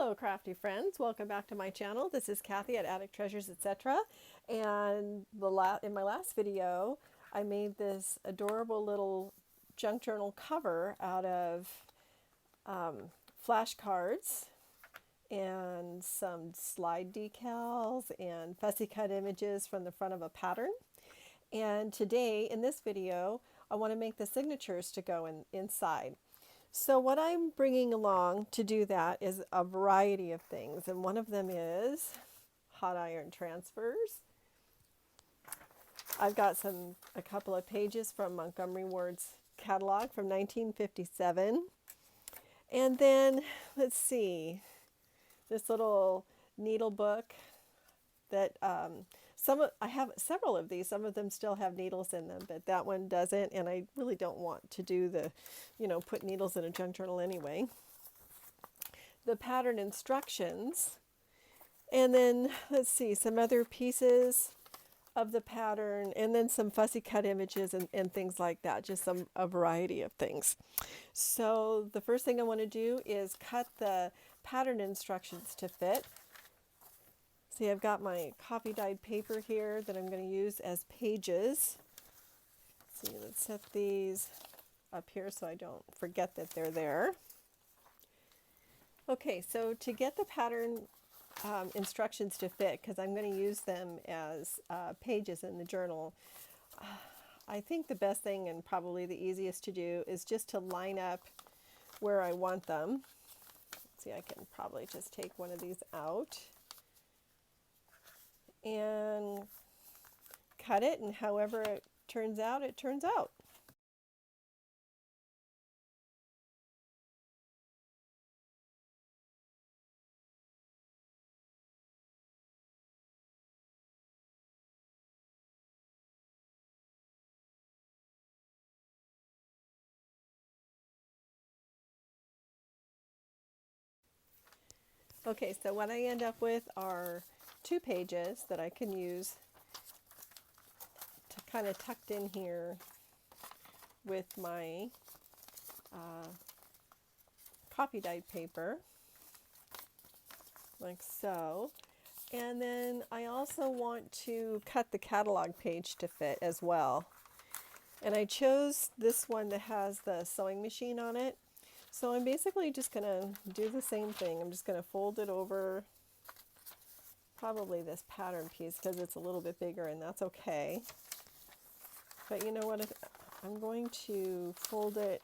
Hello crafty friends, welcome back to my channel. This is Kathy at Attic Treasures etc. And in my last video I made this adorable little junk journal cover out of flashcards and some slide decals and fussy cut images from the front of a pattern. And today in this video I want to make the signatures to go inside. So what I'm bringing along to do that is a variety of things, and one of them is hot iron transfers. I've got a couple of pages from Montgomery Ward's catalog from 1957. And then, let's see, this little needle book that I have several of these. Some of them still have needles in them, but that one doesn't, and I really don't want to do the, put needles in a junk journal anyway. The pattern instructions, and then let's see, some other pieces of the pattern, and then some fussy cut images and things like that, just a variety of things. So the first thing I want to do is cut the pattern instructions to fit. See, I've got my coffee dyed paper here that I'm going to use as pages. Let's see, let's set these up here so I don't forget that they're there. Okay, so to get the pattern instructions to fit, because I'm going to use them as pages in the journal, I think the best thing and probably the easiest to do is just to line up where I want them. See, I can probably just take one of these out and cut it, and however it turns out, it turns out. Okay, so what I end up with are 2 pages that I can use to kind of tucked in here with my coffee dyed paper, like so. And then I also want to cut the catalog page to fit as well. And I chose this one that has the sewing machine on it. So I'm basically just going to do the same thing. I'm just going to fold it over probably this pattern piece because it's a little bit bigger, and that's okay. But you know what? I'm going to fold it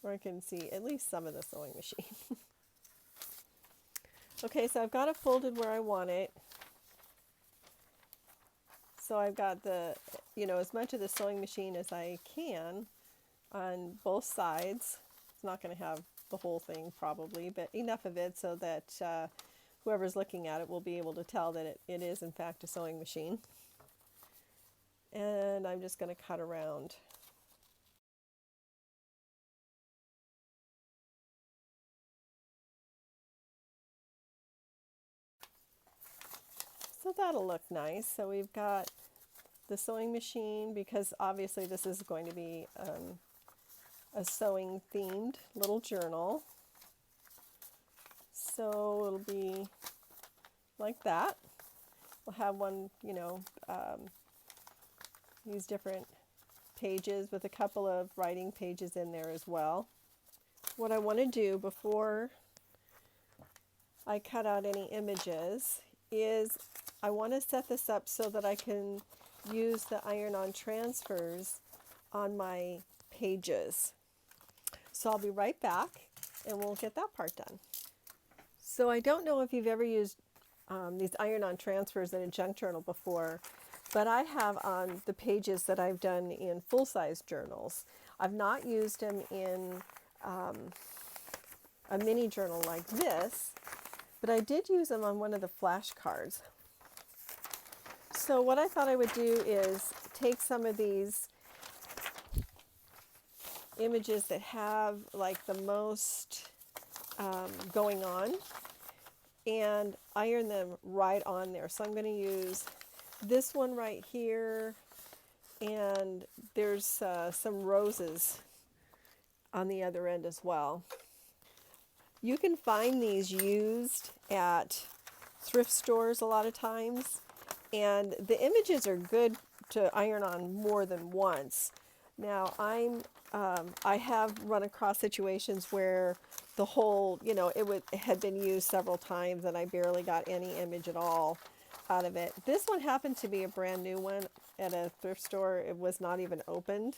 where I can see at least some of the sewing machine. Okay, so I've got it folded where I want it. So I've got as much of the sewing machine as I can on both sides. It's not going to have the whole thing probably, but enough of it so that whoever's looking at it will be able to tell that it is in fact a sewing machine. And I'm just going to cut around. So that'll look nice. So we've got the sewing machine, because obviously this is going to be a sewing themed little journal. So it'll be like that. We'll have one, these different pages with a couple of writing pages in there as well. What I want to do before I cut out any images is I want to set this up so that I can use the iron-on transfers on my pages. So I'll be right back and we'll get that part done. So I don't know if you've ever used these iron-on transfers in a junk journal before, but I have on the pages that I've done in full-size journals. I've not used them in a mini journal like this, but I did use them on one of the flashcards. So what I thought I would do is take some of these images that have like the most going on and iron them right on there. So I'm going to use this one right here, and there's some roses on the other end as well. You can find these used at thrift stores a lot of times, and the images are good to iron on more than once. Now, I have run across situations where the whole, it had been used several times and I barely got any image at all out of it. This one happened to be a brand new one at a thrift store. It was not even opened.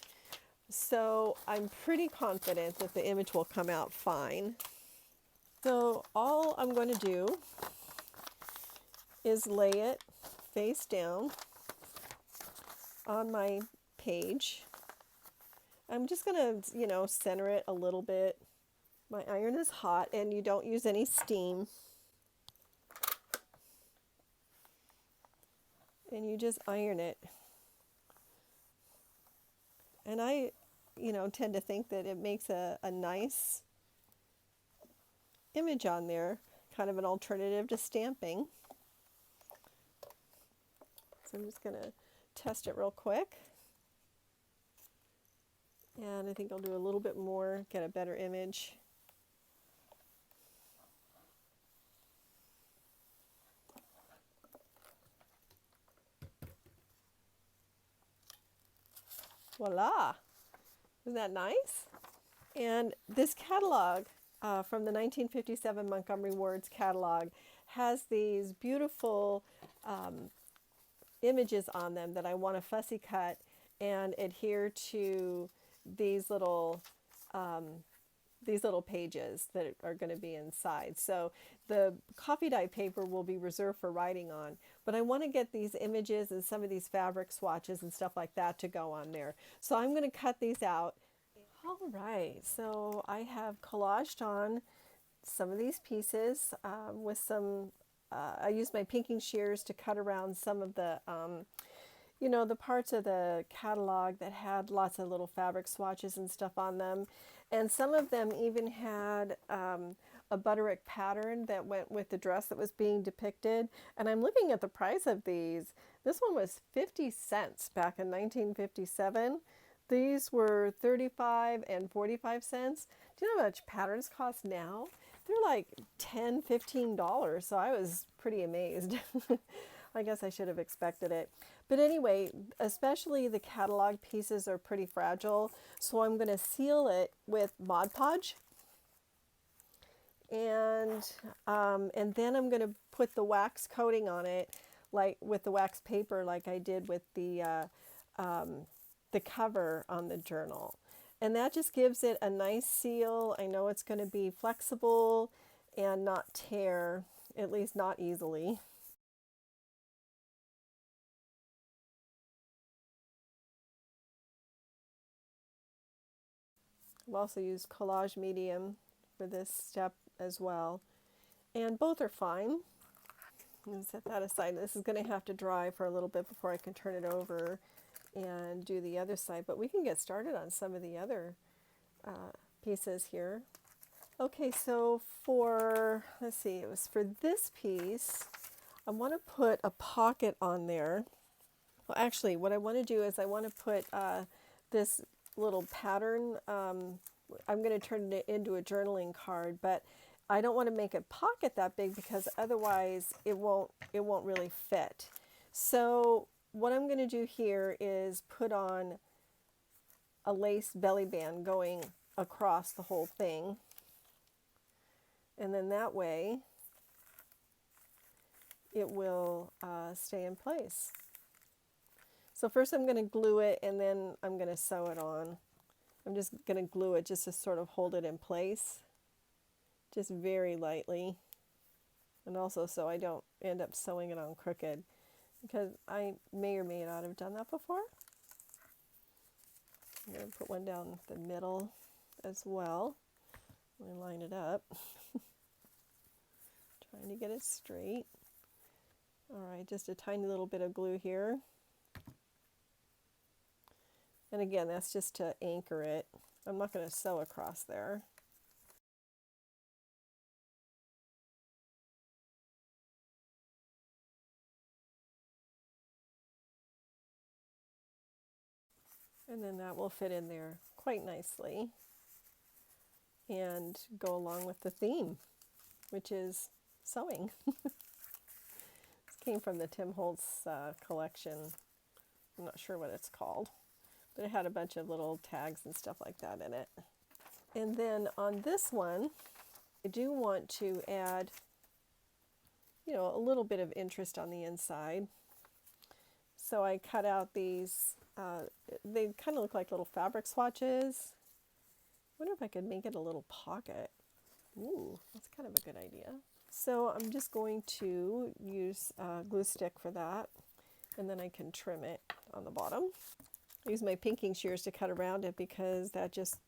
So I'm pretty confident that the image will come out fine. So all I'm going to do is lay it face down on my page. I'm just going to, center it a little bit. My iron is hot and you don't use any steam. And you just iron it. And I, tend to think that it makes a nice image on there, kind of an alternative to stamping. So I'm just going to test it real quick. And I think I'll do a little bit more, get a better image. Voila! Isn't that nice? And this catalog from the 1957 Montgomery Ward's catalog has these beautiful images on them that I want to fussy cut and adhere to these little pages that are going to be inside. So the coffee dye paper will be reserved for writing on, but I want to get these images and some of these fabric swatches and stuff like that to go on there. So I'm going to cut these out. All right, so I have collaged on some of these pieces with some, I used my pinking shears to cut around some of the the parts of the catalog that had lots of little fabric swatches and stuff on them. And some of them even had a butterick pattern that went with the dress that was being depicted. And I'm looking at the price of these. This one was 50 cents back in 1957. These were 35 and 45 cents. Do you know how much patterns cost now? They're like $10, $15. So I was pretty amazed. I guess I should have expected it. But anyway, especially the catalog pieces are pretty fragile. So I'm going to seal it with Mod Podge. And then I'm going to put the wax coating on it, like with the wax paper, like I did with the cover on the journal. And that just gives it a nice seal. I know it's going to be flexible and not tear, at least not easily. I've also used collage medium for this step as well. And both are fine. I'm going to set that aside. This is going to have to dry for a little bit before I can turn it over and do the other side. But we can get started on some of the other pieces here. Okay, so let's see, it was for this piece, I want to put a pocket on there. Well, actually, what I want to do is I want to put this little pattern. I'm going to turn it into a journaling card, but I don't want to make a pocket that big because otherwise it won't really fit. So what I'm going to do here is put on a lace belly band going across the whole thing. And then that way it will stay in place. So first I'm going to glue it and then I'm going to sew it on. I'm just going to glue it just to sort of hold it in place, just very lightly. And also so I don't end up sewing it on crooked, because I may or may not have done that before. I'm going to put one down the middle as well. Let me line it up. Trying to get it straight. All right, just a tiny little bit of glue here. And again, that's just to anchor it. I'm not going to sew across there. And then that will fit in there quite nicely. and go along with the theme, which is sewing. This came from the Tim Holtz collection. I'm not sure what it's called, but it had a bunch of little tags and stuff like that in it. And then on this one, I do want to add, you know, a little bit of interest on the inside. So I cut out these, they kind of look like little fabric swatches. I wonder if I could make it a little pocket. Ooh, that's kind of a good idea. So I'm just going to use glue stick for that, and then I can trim it on the bottom. I use my pinking shears to cut around it because that just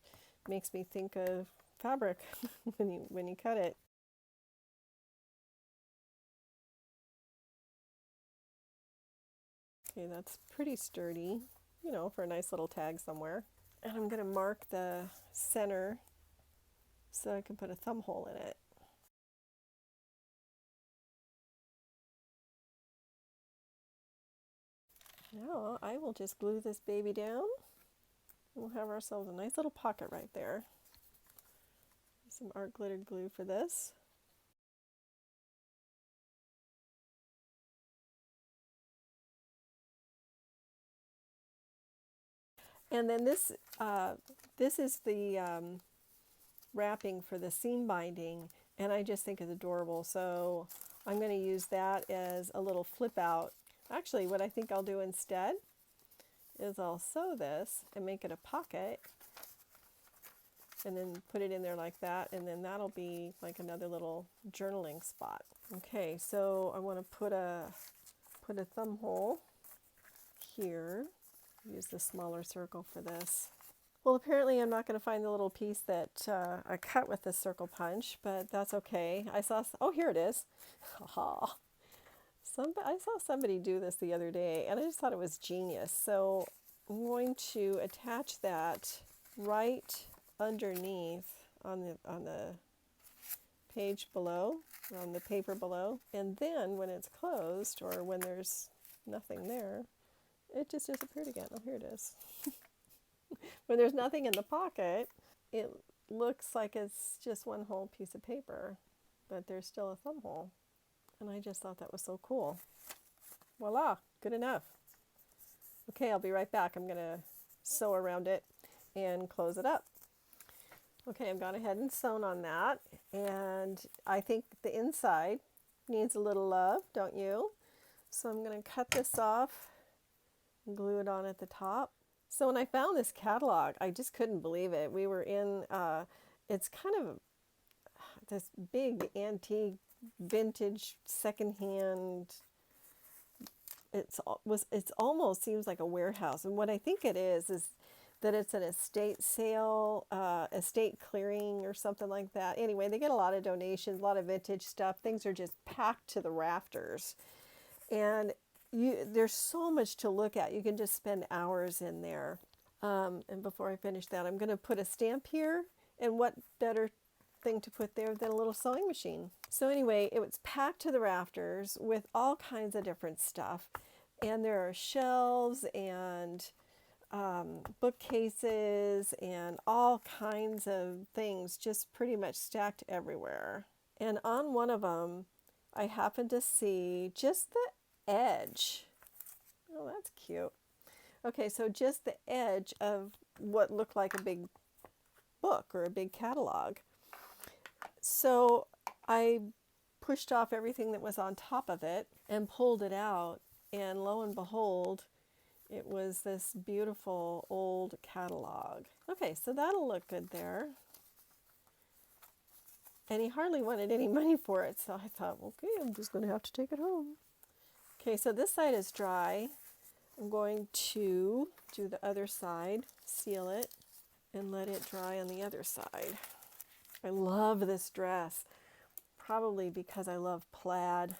makes me think of fabric when you cut it. Okay, that's pretty sturdy, you know, for a nice little tag somewhere. And I'm going to mark the center so I can put a thumb hole in it. Now I will just glue this baby down. We'll have ourselves a nice little pocket right there. Some art glittered glue for this. And then this is the wrapping for the seam binding, and I just think it's adorable. So I'm going to use that as a little flip out. Actually, what I think I'll do instead is I'll sew this and make it a pocket, and then put it in there like that, and then that'll be like another little journaling spot. Okay, so I want to put a thumb hole here. Use the smaller circle for this. Well, apparently I'm not going to find the little piece that I cut with the circle punch, but that's okay. I saw, oh, here it is. I saw somebody do this the other day, and I just thought it was genius. So I'm going to attach that right underneath on the page below, on the paper below, and then when it's closed, or when there's nothing there, it just disappeared again. Oh, here it is. When there's nothing in the pocket, it looks like it's just one whole piece of paper, but there's still a thumb hole. And I just thought that was so cool. Voila, good enough. Okay, I'll be right back. I'm going to sew around it and close it up. Okay, I've gone ahead and sewn on that, and I think the inside needs a little love, don't you? So I'm going to cut this off and glue it on at the top. So when I found this catalog, I just couldn't believe it. We were in, it's kind of this big antique, vintage, secondhand. It's almost seems like a warehouse. And what I think it is that it's an estate sale, estate clearing or something like that. Anyway, they get a lot of donations, a lot of vintage stuff. Things are just packed to the rafters. And there's so much to look at. You can just spend hours in there. And before I finish that, I'm going to put a stamp here. And what better thing to put there than a little sewing machine? So anyway, it was packed to the rafters with all kinds of different stuff. And there are shelves and bookcases and all kinds of things just pretty much stacked everywhere. And on one of them, I happened to see just the edge. Oh, that's cute. Okay, so just the edge of what looked like a big book or a big catalog. So I pushed off everything that was on top of it and pulled it out, and lo and behold, it was this beautiful old catalog. Okay, so that'll look good there. And he hardly wanted any money for it, so I thought, okay, I'm just going to have to take it home. Okay, so this side is dry. I'm going to do the other side, seal it, and let it dry on the other side. I love this dress, probably because I love plaid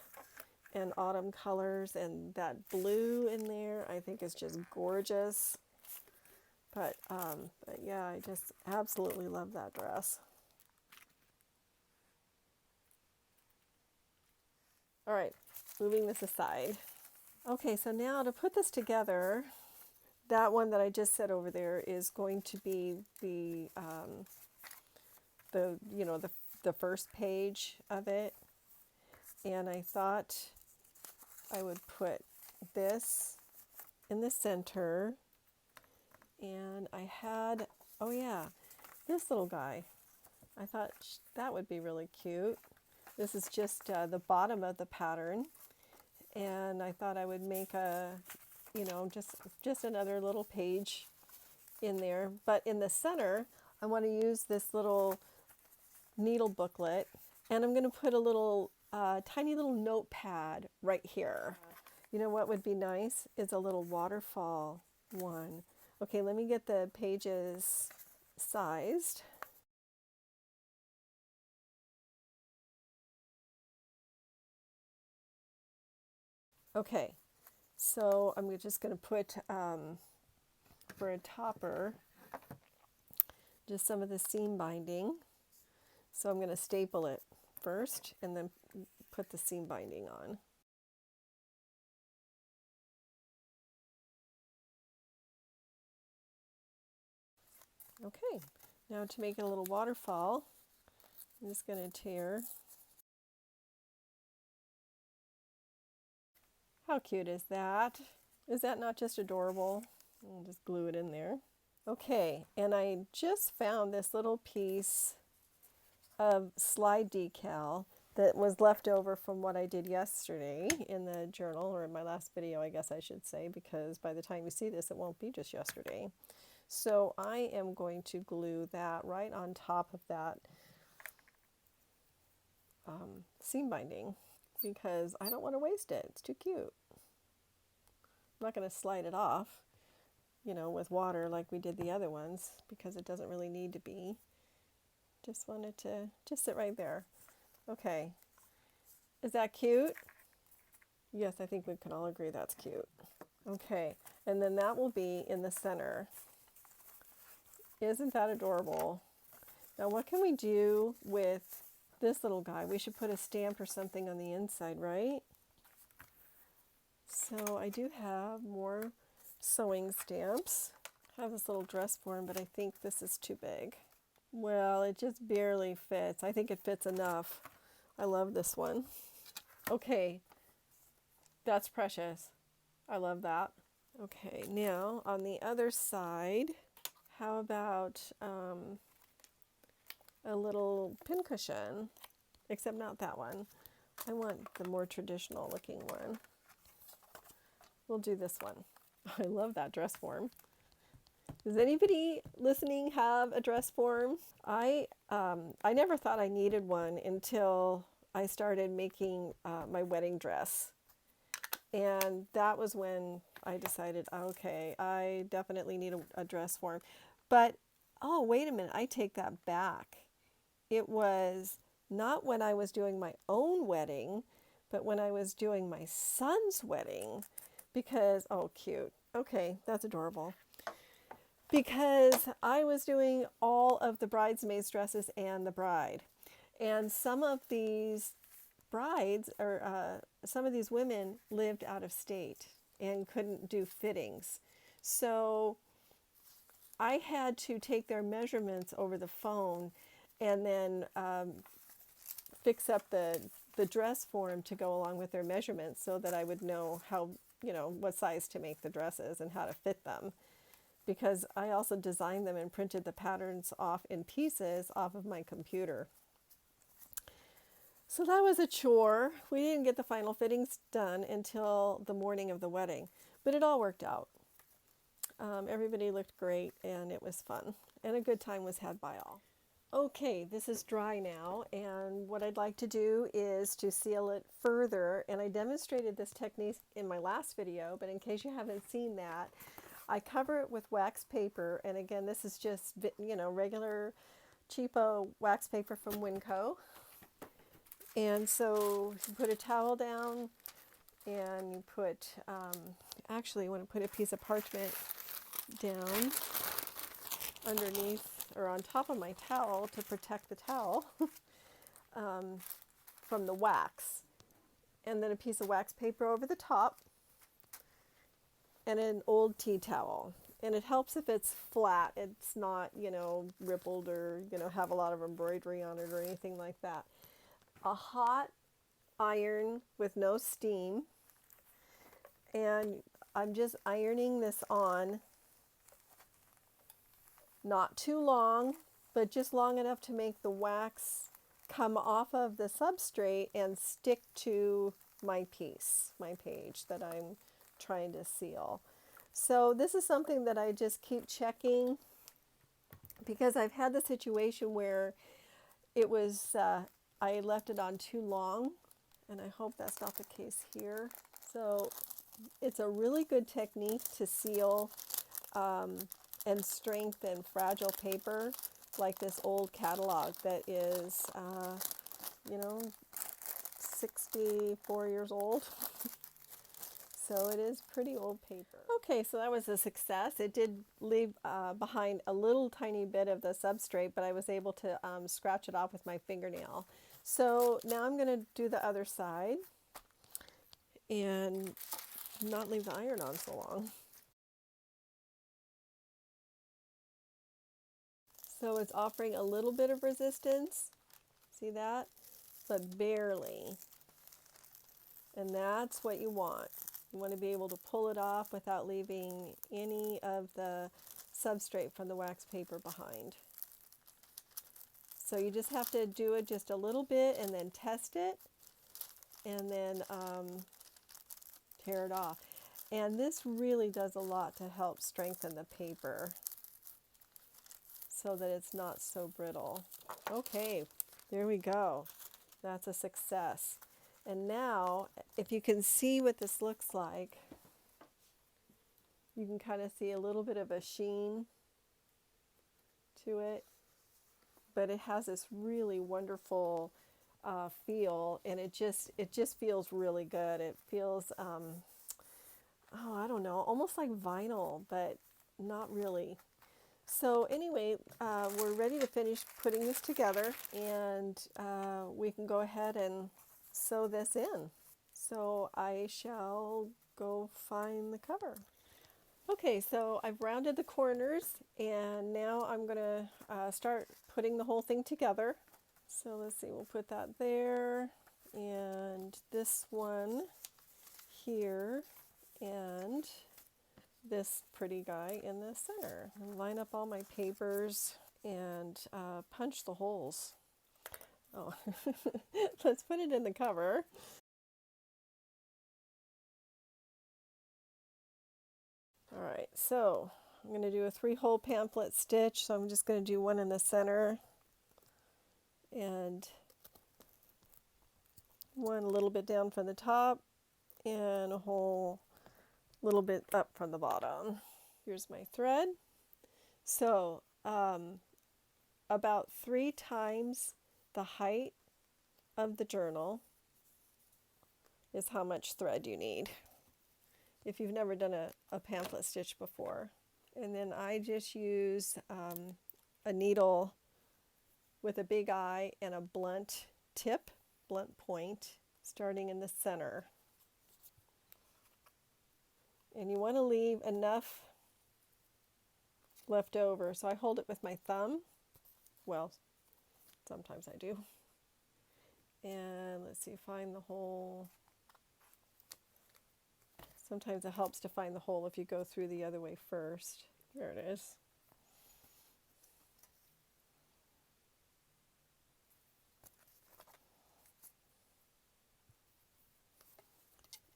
and autumn colors, and that blue in there I think is just gorgeous. But yeah, I just absolutely love that dress. All right, moving this aside. Okay, so now to put this together, that one that I just set over there is going to be the the first page of it. And I thought I would put this in the center. And I had, oh yeah, this little guy. I thought that would be really cute. This is just the bottom of the pattern. And I thought I would make just another little page in there. But in the center, I want to use this little needle booklet. And I'm going to put a little tiny little notepad right here. You know what would be nice is a little waterfall one. Okay, let me get the pages sized. Okay, so I'm just going to put, for a topper, just some of the seam binding. So I'm going to staple it first and then put the seam binding on. Okay, now to make it a little waterfall, I'm just going to tear. How cute is that? Is that not just adorable? I'll just glue it in there. Okay, and I just found this little piece of slide decal that was left over from what I did yesterday in the journal, or in my last video, I guess I should say, because by the time you see this, it won't be just yesterday. So I am going to glue that right on top of that seam binding because I don't want to waste it. It's too cute. I'm not going to slide it off, with water like we did the other ones because it doesn't really need to be. Just wanted to just sit right there. Okay. Is that cute? Yes, I think we can all agree that's cute. Okay, and then that will be in the center. Isn't that adorable? Now what can we do with this little guy? We should put a stamp or something on the inside, right? So I do have more sewing stamps. I have this little dress form, but I think this is too big. Well, it just barely fits. I think it fits enough. I love this one. Okay, that's precious. I love that. Okay, now on the other side, how about a little pincushion? Except not that one. I want the more traditional looking one. We'll do this one. I love that dress form. Does anybody listening have a dress form? I never thought I needed one until I started making my wedding dress. And that was when I decided, okay, I definitely need a dress form. But, oh, wait a minute, I take that back. It was not when I was doing my own wedding, but when I was doing my son's wedding. Because, oh, cute. Okay, that's adorable. Because I was doing all of the bridesmaids' dresses and the bride. And some of these brides, or some of these women lived out of state and couldn't do fittings. So I had to take their measurements over the phone and then fix up the dress form to go along with their measurements so that I would know how, what size to make the dresses and how to fit them. Because I also designed them and printed the patterns off in pieces off of my computer. So that was a chore. We didn't get the final fittings done until the morning of the wedding, but it all worked out. Everybody looked great and it was fun, and a good time was had by all. Okay, this is dry now, and what I'd like to do is to seal it further, and I demonstrated this technique in my last video, but in case you haven't seen that, I cover it with wax paper, and again, this is just, regular cheapo wax paper from Winco. And so you put a towel down, and you put, actually you want to put a piece of parchment down underneath or on top of my towel to protect the towel from the wax. And then a piece of wax paper over the top and an old tea towel. And it helps if it's flat. It's not, you know, rippled or, you know, have a lot of embroidery on it or anything like that. A hot iron with no steam. And I'm just ironing this on. Not too long, but just long enough to make the wax come off of the substrate and stick to my piece, my page that I'm trying to seal. So this is something that I just keep checking, because I've had the situation where it was, I left it on too long, and I hope that's not the case here. So it's a really good technique to seal and strengthen fragile paper like this old catalog that is, you know, 64 years old. So it is pretty old paper. Okay, so that was a success. It did leave behind a little tiny bit of the substrate, but I was able to scratch it off with my fingernail. So now I'm going to do the other side and not leave the iron on so long. So it's offering a little bit of resistance, see that? But barely. And that's what you want. You want to be able to pull it off without leaving any of the substrate from the wax paper behind. So you just have to do it just a little bit and then test it and then tear it off. And this really does a lot to help strengthen the paper so that it's not so brittle. Okay, there we go. That's a success. And now, if you can see what this looks like, you can kind of see a little bit of a sheen to it, but it has this really wonderful feel, and it just feels really good. It feels, oh, I don't know, almost like vinyl, but not really. So anyway, we're ready to finish putting this together, and we can go ahead and sew this in. So I shall go find the cover. Okay, so I've rounded the corners, and now I'm going to start putting the whole thing together. So let's see, we'll put that there, and this one here, and this pretty guy in the center. And line up all my papers and punch the holes. Oh, let's put it in the cover. All right, so I'm going to do a 3-hole pamphlet stitch. So I'm just going to do one in the center and one a little bit down from the top and a whole little bit up from the bottom. Here's my thread. So about 3 times the height of the journal is how much thread you need if you've never done a pamphlet stitch before. And then I just use a needle with a big eye and a blunt tip, blunt point, starting in the center. And you want to leave enough left over. So I hold it with my thumb. Well, sometimes I do. And let's see, find the hole. Sometimes it helps to find the hole if you go through the other way first. There it is.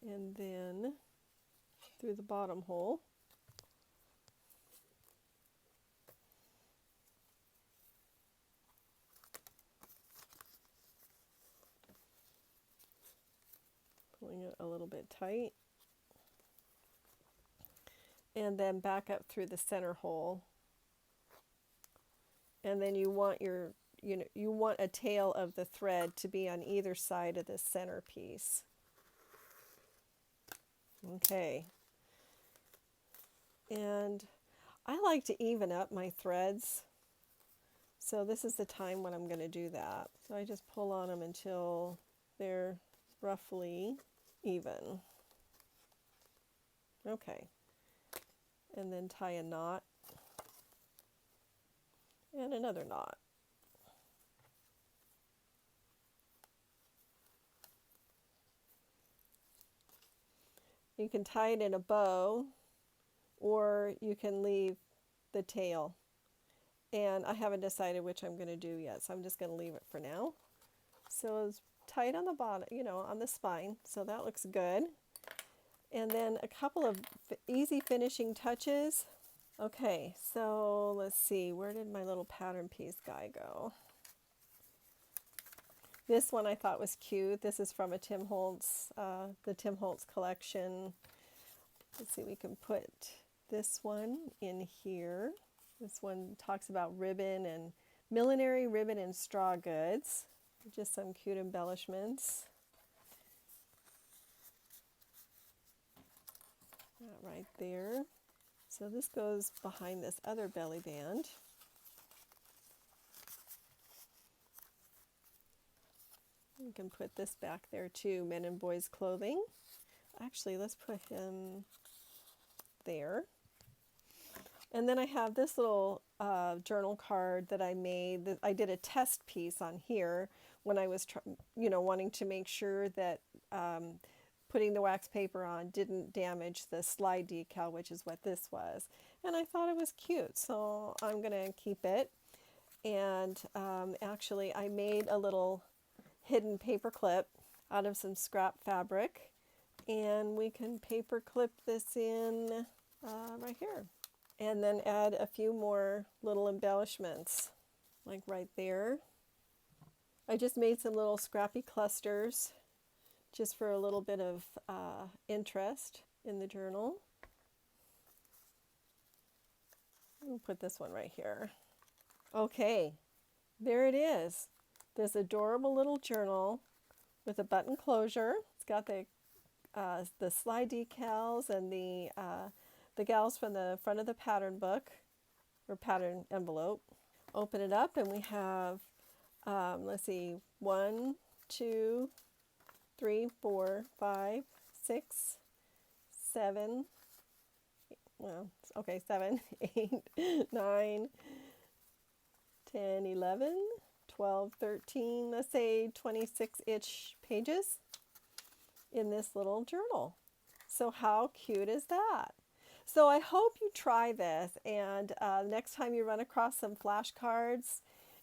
And then through the bottom hole. Pulling it a little bit tight. And then back up through the center hole. And then you want you want a tail of the thread to be on either side of the center piece. Okay. And I like to even up my threads. So this is the time when I'm going to do that. So I just pull on them until they're roughly even. Okay. and then tie a knot and another knot. You can tie it in a bow, or you can leave the tail. And I haven't decided which I'm going to do yet, so I'm just going to leave it for now. So it's tight on the bottom, on the spine, so that looks good. And then a couple of easy finishing touches. Okay, so let's see, where did my little pattern piece guy go? This one I thought was cute. This is from a Tim Holtz, the Tim Holtz collection. Let's see, we can put this one in here. This one talks about ribbon and millinery ribbon and straw goods. Just some cute embellishments. That right there. So this goes behind this other belly band. You can put this back there too, men and boys clothing. Actually, let's put him there. And then I have this little journal card that I made. I did a test piece on here when I was, wanting to make sure that putting the wax paper on didn't damage the slide decal, which is what this was. And I thought it was cute, so I'm gonna keep it. And actually, I made a little hidden paper clip out of some scrap fabric, and we can paper clip this in right here. And then add a few more little embellishments, like right there. I just made some little scrappy clusters just for a little bit of interest in the journal. We'll put this one right here. Okay, there it is. This adorable little journal with a button closure. It's got the slide decals and the gals from the front of the pattern book or pattern envelope. Open it up and we have, let's see, 1, 2, 3, 4, 5, 6, 7, well, okay, 7, 8, 9, 10, 11, 12, 13, let's say 26-ish pages in this little journal. So how cute is that? So I hope you try this, and next time you run across some flashcards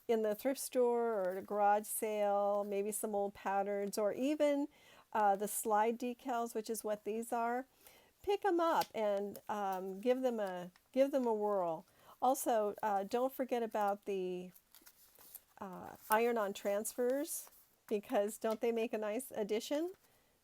in the thrift store or a garage sale, maybe some old patterns, or even the slide decals, which is what these are, pick them up and give them a whirl. Also, don't forget about the iron-on transfers, because don't they make a nice addition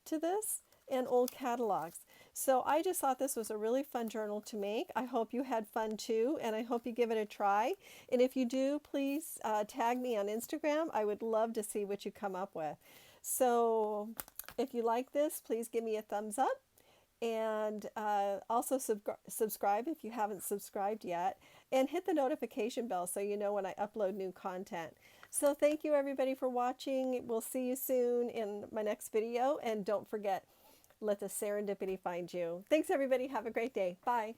to this? And old catalogs. So I just thought this was a really fun journal to make. I hope you had fun too, and I hope you give it a try. And if you do, please tag me on Instagram. I would love to see what you come up with. So if you like this, please give me a thumbs up. And also subscribe if you haven't subscribed yet. And hit the notification bell so you know when I upload new content. So thank you everybody for watching. We'll see you soon in my next video. And don't forget, let the serendipity find you. Thanks everybody. Have a great day. Bye.